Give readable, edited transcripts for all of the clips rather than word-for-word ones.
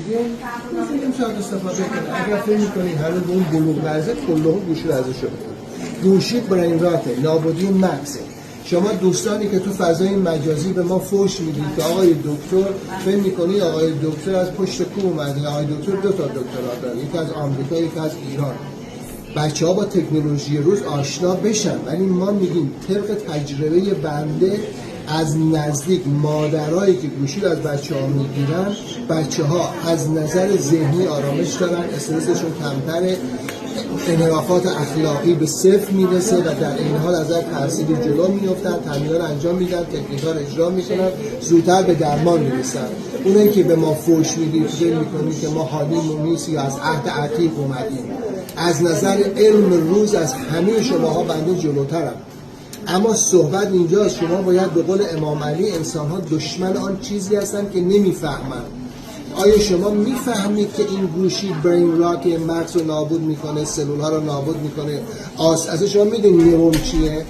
دیگه نمیشه استفاده کنه. اگر فکر می‌کنی هنوز اون بلوغ لحظه کله گوشی رو ازش بکنه. گوشی برین راته، نابودی مغزه. شما دوستانی که تو فضای مجازی به ما فوش میدید که آقای دکتر فکر می‌کنی آقای دکتر از پشت کوه اومده، آقای دکتر 2 تا دکترا داره، یکی از آمریکا یکی از ایران. بچه‌ها با تکنولوژی روز آشنا بشن، ولی ما میگیم طبق تجربه بنده از نزدیک مادرایی که گوشی رو از بچه‌ها میگیرن، بچه‌ها از نظر ذهنی آرامش دارن، استرسشون کمتره، انحرافات اخلاقی به صفر میرسه و در این حال از ترسیدی جلو میفتن، تمرین‌ها رو انجام میدن، تکنیک‌ها رو اجرا میکنن، زودتر به درمان میرسن. اونایی که به ما فوش میدید فکر میکنید که ما حالیمون نیست یا از عهد عتیق اومدیم. از نظر علم روز از همه شماها بنده جلوترم. اما صحبت اینجاست، شما باید به قول امام علی انسان‌ها دشمن آن چیزی هستن که نمیفهمن. آیا شما میفهمید که این گوشی برین راک مغز رو نابود میکنه، سلول‌ها رو نابود میکنه؟ اصلا شما میدونید نورون چیه؟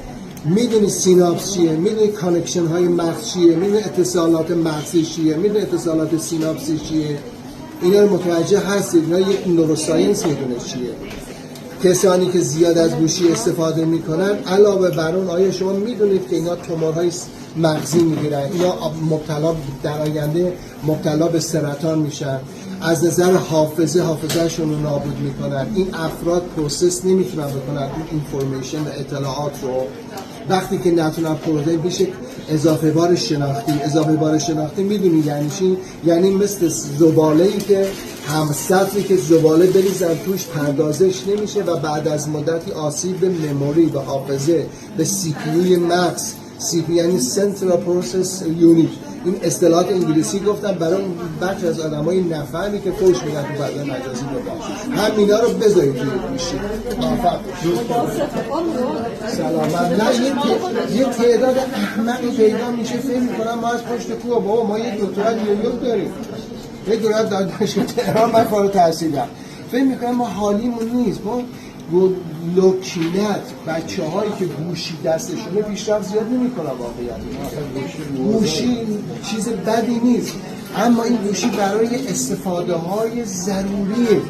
میدونید سیناپس چیه؟ میدونید کانکشن های مغز چیه؟ میدونید اتصالات مغزی چیه؟ میدونید اتصالات سیناپسی چیه؟ اینا رو متوجه هستید؟ اینا یک نوروساینس میدونه چیه؟ کسانی که زیاد از گوشی استفاده میکنن علاوه بر اون آیا شما میدونید که اینا تومورهای مغزی میگیرن، اینا مبتلا در آینده مبتلا به سرطان میشن، از نظر حافظه‌شون رو نابود میکنن. این افراد پروسس نمیتونن بکنن این اینفورمیشن و اطلاعات رو، وقتی که نتونن پروسس بشه اضافه بار شناختی میدونی یعنی چی؟ یعنی مثل زباله‌ای که همسطری که زباله بریزن توش پردازش نمیشه و بعد از مدتی آسیب به مموری و حافظه به سی پی یو مغز، سی پی یعنی سنترال پروسس یونیت، این اصطلاحات انگلیسی گفتم برای اون بخش از آدمای نفهمی که فوش میدن تو فضای مجازی بودن. همینا رو بذارید توی گوشی. سلامت. نه یه تعداد احمقی پیدا میشه فکر میکنم ما از پشت کوه بابا ما یه دکترا نیویورک داریم، یه دکترا دانشگاه تهران من فارغ التحصیلم، فکر میکنم ما حالیمون نیست. ما لوکینت بچه هایی که گوشی دستشونه پیشرفت زیاد نمی کنن. واقعیت گوشی چیز بدی نیست، اما این گوشی برای استفاده های ضروریه،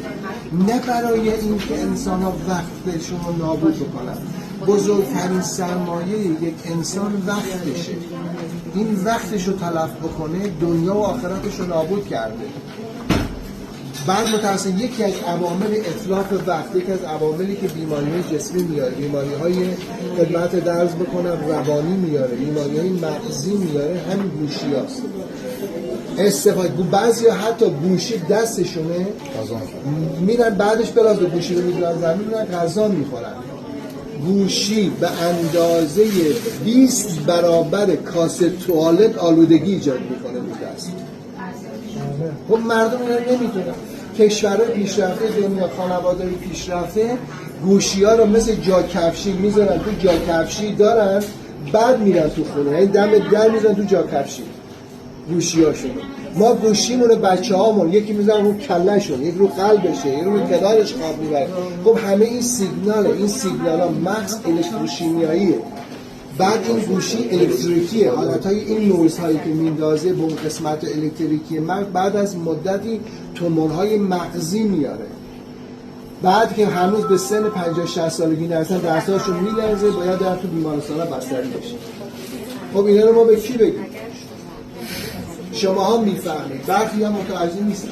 نه برای این که انسان ها وقتشون رو نابود بکنن. بزرگترین سرمایه یک انسان وقتشه، این وقتش رو تلف بکنه دنیا و آخرتش رو نابود کرده. بعد متأسفانه یکی از عوامل اتلاف وقت، یکی از عواملی که بیماری‌های جسمی میاره، بیماری‌های خدمت درز بکنم روانی میاره، بیماری‌های مغزی میاره، همین گوشی‌هاست. استفاده بعضیا حتی گوشی دستشونه میرن بعدش بلاز گوشی رو میذارن زمین میرن غذا میخورن. گوشی به اندازه 20 برابر کاسه توالت آلودگی ایجاد میکنه رو دست. خب مردم اینا نمیدونن. کشورهای پیشرفته دنیا، خانواده‌های پیشرفته گوشی‌ها رو مثل جا کفشی میذارن تو جا کفشی دارن، بعد میرن تو خونه، یعنی دم در میذارن تو جا کفشی گوشی‌هاشون. ما گوشیمون بچه‌هامون یکی میذارن رو کلهشون، یک رو قلبشه، یک رو کنارش خواب میبره. خب همه این سیگنال‌ها مغز الکتروشیمیاییه. بعد این گوشی الکتریکیه، حالتهای این نویزهایی که میندازه به اون قسمت الکتریکی مغز بعد از مدتی تومورهای مغزی میاره. بعد که هنوز به سن 50-60 سالگی نرسن دستاشون میلرزه، باید در تو بیمارستان بستری بشه. خب اینا رو ما به کی بگیم؟ شما ها میفهمید، برخی هم متوجه نیستن.